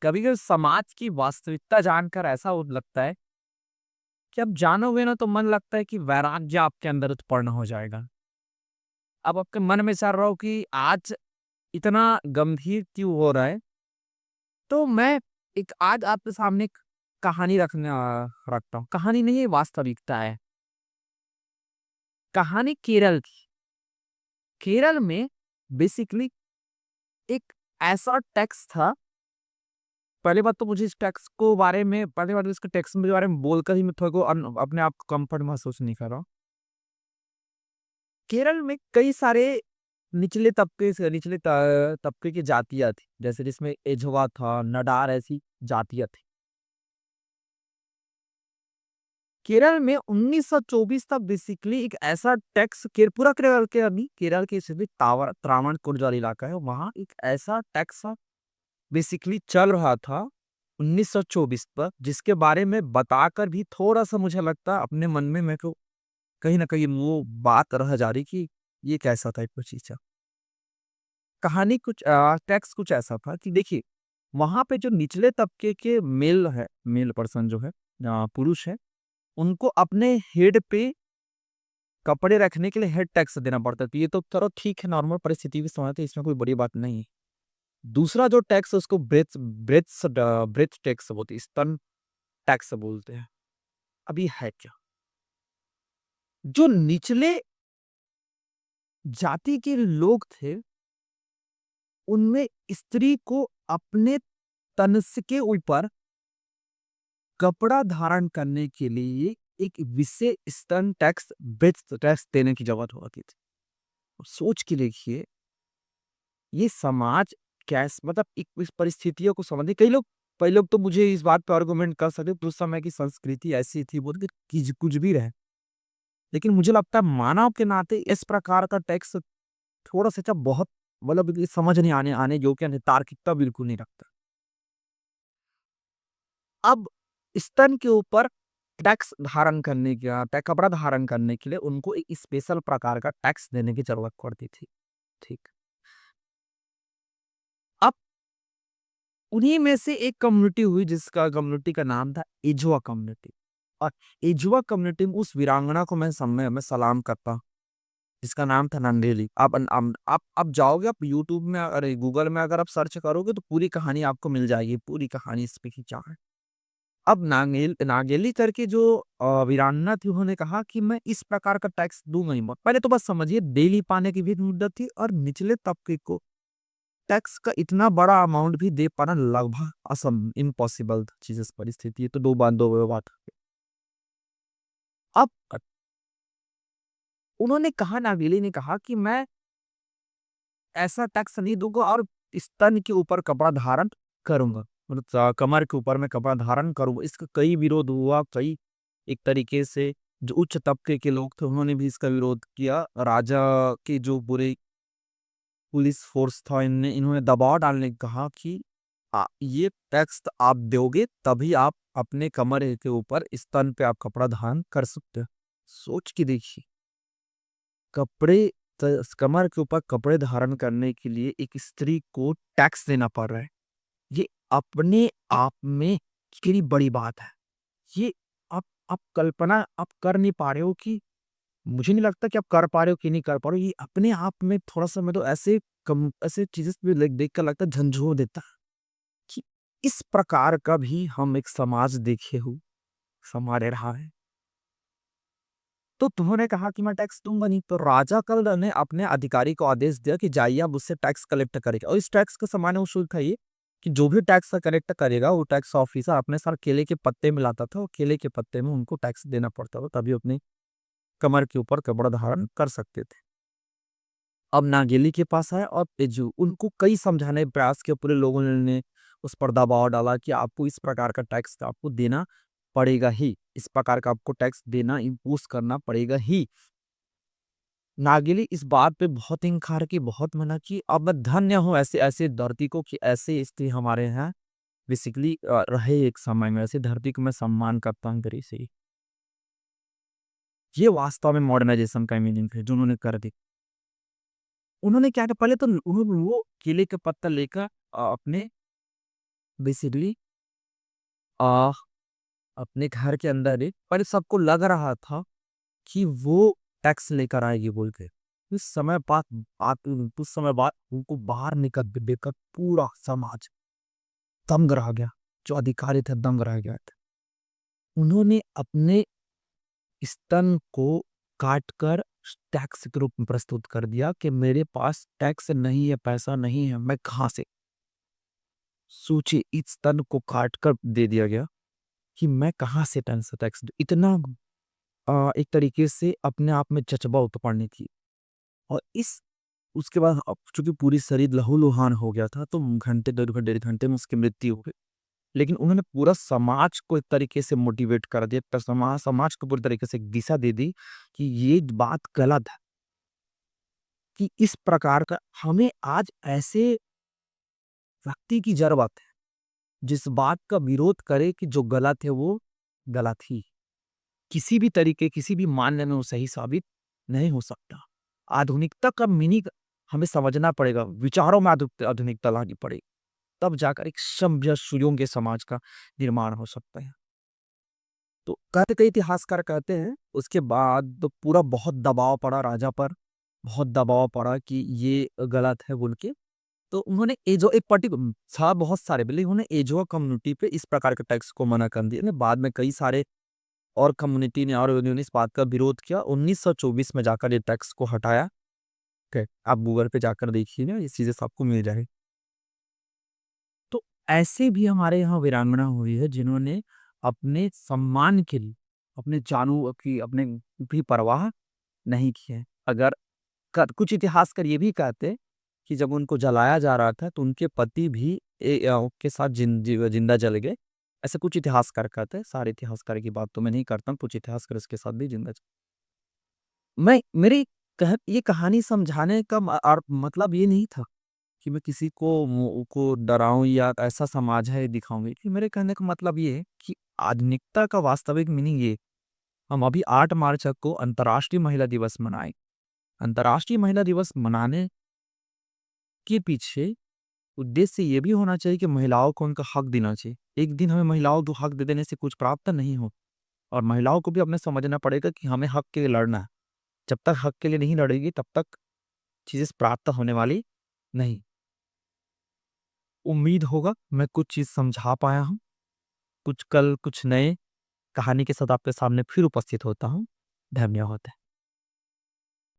कभी-कभी समाज की वास्तविकता जानकर ऐसा हो लगता है कि अब जानोगे ना तो मन लगता है कि वैराग्य आपके अंदर उत्पन्न हो जाएगा। अब आपके मन में चल रहा हो कि आज इतना गंभीर क्यों हो रहा है? तो मैं एक आज आपके सामने एक कहानी रखता हूँ। कहानी नहीं है, वास्तविकता है। कहानी केरल की। केरल में बेसिकली एक ऐसा टैक्स था। पहली बात तो मुझे इस टैक्स को बारे में पहली बात तो इसके टैक्स के बारे में बोलकर ही मैं थोड़ा को अपने आप को कंफर्ट महसूस नहीं कर रहा हूँ। केरल में कई सारे निचले तबके की जातियाँ थी। जैसे जिसमें एझवा था, नाडार ऐसी जातियाँ थी। केरल में 1924 तक बेसिकली एक ऐसा टैक्स पूरा केरल के अभी केरल के सिर्फ त्रावणकोर जो इलाका है वहाँ एक ऐसा टैक्स बेसिकली चल रहा था 1924 पर, जिसके बारे में बताकर भी थोड़ा-सा मुझे लगता है अपने मन में मेरे को कहीं न कहीं वो बात रह जा रही कि ये कैसा टाइप का चीज़ है। टैक्स कुछ ऐसा था कि देखिए, वहाँ पे जो निचले तबके के मेल पर्सन जो है पुरुष है, उनको अपने हेड पे कपड़े रखने के लिए हेड टैक्स देना पड़ता है। तो ये तो चलो ठीक है, नॉर्मल परिस्थिति भी समझते हैं, इसमें कोई बड़ी बात नहीं है। दूसरा जो टैक्स है उसको ब्रेथ टैक्स बोलते हैं, स्तन टैक्स बोलते हैं। अब ये है क्या? जो निचले जाति के लोग थे, उनमें स्त्री को अपने तन के ऊपर कपड़ा धारण करने के लिए एक विशेष स्तन टैक्स, ब्रेथ टैक्स देने की ज़रूरत होती थी। सोच के देखिए, ये समाज कैस मतलब एक इस परिस्थितियों को समझने कई लोग तो मुझे इस बात पे आर्गुमेंट कर सकते हैं, उस समय की संस्कृति ऐसी थी बोल के कि कुछ भी रहे। लेकिन मुझे लगता है मानव के नाते इस प्रकार का टैक्स थोड़ा-सा बहुत मतलब ये समझ नहीं आने आने योग्य नहीं, तार्किकता बिल्कुल नहीं रखता। अब स्तन के ऊपर कपड़ा धारण करने के लिए उनको एक स्पेशल प्रकार का टैक्स देने की ज़रूरत पड़ती थी। ठीक। अब उन्हीं में से एक कम्युनिटी हुई जिसका कम्युनिटी का नाम था एजुआ कम्युनिटी। और एजुआ कम्युनिटी में उस वीरांगना को मैं सलाम करता हूँ, जिसका नाम था नंदेली। आप जाओगे, आप यूट्यूब में अरे गूगल में अगर आप सर्च करोगे तो पूरी कहानी आपको मिल जाएगी, पूरी कहानी इस पे खिंचा है। अब नागेली करके जो वीरांगना थी, उन्होंने कहा कि मैं इस प्रकार का टैक्स दूँगा ही मत। पहले तो बस समझिए डेली पाने की भी मुद्दत थी और निचले तबके को टैक्स का इतना बड़ा अमाउंट भी दे पाना लगभग इम्पॉसिबल चीज़ इस परिस्थिति है, तो 2 बात। अब उन्होंने कहा नागेली ने कहा कि मैं ऐसा टैक्स नहीं दूँगा और स्तन के ऊपर कपड़ा धारण करूँगा। मतलब कमर के ऊपर मैं कपड़ा धारण करूँगा। इसका कई विरोध हुआ, कई एक तरीके से जो उच्च तबके के लोग थे उन्होंने भी इसका विरोध किया। राजा के जो पूरे पुलिस फ़ोर्स था इन्होंने दबाव डालने को कहा कि ये टैक्स आप दोगे तभी आप अपने कमर के ऊपर स्तन पे आप कपड़ा धारण कर सकते हो। सोच के देखिए, कपड़े कमर के ऊपर कपड़े धारण करने के लिए एक स्त्री को टैक्स देना पड़ रहा है। ये अपने आप में कितनी बड़ी बात है। ये आप कल्पना आप कर नहीं पा रहे हो कि मुझे नहीं लगता कि आप कर पा रहे हो कि नहीं कर पा रहे हो। ये अपने आप में थोड़ा-सा मैं तो ऐसे चीज़ें भी देख कर लगता है झंझोर देता है कि इस प्रकार का भी हम एक समाज देखे हो, समाज रहा है। तो उन्होंने कहा कि मैं टैक्स दूँगा नहीं, तो राजा कल ने अपने अधिकारी को आदेश दिया कि जाइए आप उससे टैक्स कलेक्ट करेंगे और इस टैक्स का सामान्य उसूल था ये कि जो भी टैक्स कलेक्ट करेगा वो टैक्स ऑफिसर अपने साथ केले के पत्ते मिलाता था और केले के पत्ते में उनको टैक्स देना पड़ता था, तभी अपनी कमर के ऊपर कपड़ा धारण कर सकते थे। अब नागेली के पास आए और तेजू उनको कई समझाने के प्रयास किए, पूरे लोगों ने उस पर दबाव डाला कि आपको इस प्रकार का टैक्स आपको देना पड़ेगा ही, इस प्रकार का आपको टैक्स देना इम्पोज़ करना पड़ेगा ही। नागिली इस बात पे बहुत इनकार की, बहुत मना की। अब मैं धन्य हूँ ऐसे ऐसे धरती को कि ऐसे स्त्री हमारे यहाँ बेसिकली रहे एक समय में, ऐसी धरती को मैं सम्मान करता हूँ गरीब से ही। ये वास्तव में मॉडर्नाइज़ेशन का मीनिंग है जो उन्होंने कर दी। उन्होंने क्या किया, पहले तो उन्होंने वो केले का पत्ता लेकर अपने बेसिकली आ, अपने घर के अंदर ही, पर सबको लग रहा था कि वो टैक्स लेकर आएगी बोल के। उस समय बाद उनको बाहर निकल देकर पूरा समाज दंग रह गया। जो अधिकारी थे दंग रह गए थे। उन्होंने अपने स्तन को काट कर टैक्स के रूप में प्रस्तुत कर दिया कि मेरे पास टैक्स नहीं है, पैसा नहीं है, मैं कहाँ से। सोचिए, इस स्तन को काट कर दे दिया गया कि मैं कहाँ से टैक्स दूं। इतना एक तरीके से अपने आप में जज्बा उत्पन्न थी। और इस उसके बाद अब चूंकि पूरी शरीर लहूलुहान हो गया था, तो घंटे 1.5 घंटे में उसकी मृत्यु हो गई। लेकिन उन्होंने पूरा समाज को एक तरीके से मोटिवेट कर दिया, समाज को पूरी तरीके से एक दिशा दे दी कि ये बात गलत है। कि इस प्रकार का हमें आज ऐसे व्यक्ति की जरूरत है जिस बात का विरोध करे कि जो गलत है वो गलत ही, किसी भी तरीके, किसी भी मानने में वो सही साबित नहीं हो सकता। आधुनिकता का मीनिंग हमें समझना पड़ेगा, विचारों में आधुनिकता लानी पड़ेगी, तब जाकर एक सभ्य सुयोग्य समाज का निर्माण हो सकता है। तो कहते कई इतिहासकार कहते हैं उसके बाद तो पूरा बहुत दबाव पड़ा राजा पर, बहुत दबाव पड़ा कि ये गलत है बोल के। तो उन्होंने एजो एक पर्टिकुलर था, बहुत सारे बोले, उन्होंने एजो कम्युनिटी पे इस प्रकार के टैक्स को मना कर दिया। बाद में कई सारे और कम्युनिटी ने और उन्होंने इस बात का विरोध किया। 1924 में जाकर ये टैक्स को हटाया। ओके, आप गूगल पे जाकर देखिए ना, ये चीजें सबको मिल जाएगी। तो ऐसे भी हमारे यहाँ वीरांगना हुई है जिन्होंने अपने सम्मान के लिए अपने जानों की अपने भी परवाह नहीं की है। अगर कुछ इतिहासकार ये भी कहते हैं कि जब उनको जलाया जा रहा था तो उनके पति भी के साथ जिंदा जल गए। ऐसे कुछ इतिहासकार कहते हैं, सारे इतिहासकार की बात तो मैं नहीं करता हूँ, कुछ इतिहासकार इसके साथ भी जिंदा मैं मेरी ये कहानी समझाने का और मतलब ये नहीं था कि मैं किसी को डराऊं या ऐसा समाज है दिखाऊंगी। कि मेरे कहने का मतलब ये है कि आधुनिकता का वास्तविक मीनिंग ये, हम अभी 8 मार्च को अंतर्राष्ट्रीय महिला दिवस मनाएं। अंतर्राष्ट्रीय महिला दिवस मनाने के पीछे उद्देश्य ये भी होना चाहिए कि महिलाओं को उनका हक देना चाहिए। एक दिन हमें महिलाओं को हक दे देने से कुछ प्राप्त नहीं हो, और महिलाओं को भी अपने समझना पड़ेगा कि हमें हक के लिए लड़ना है। जब तक हक के लिए नहीं लड़ेगी तब तक चीजें प्राप्त होने वाली नहीं। उम्मीद होगा मैं कुछ चीज समझा पाया हूँ। कुछ कल कुछ नए कहानी के साथ आपके सामने फिर उपस्थित होता हूँ। धन्यवाद।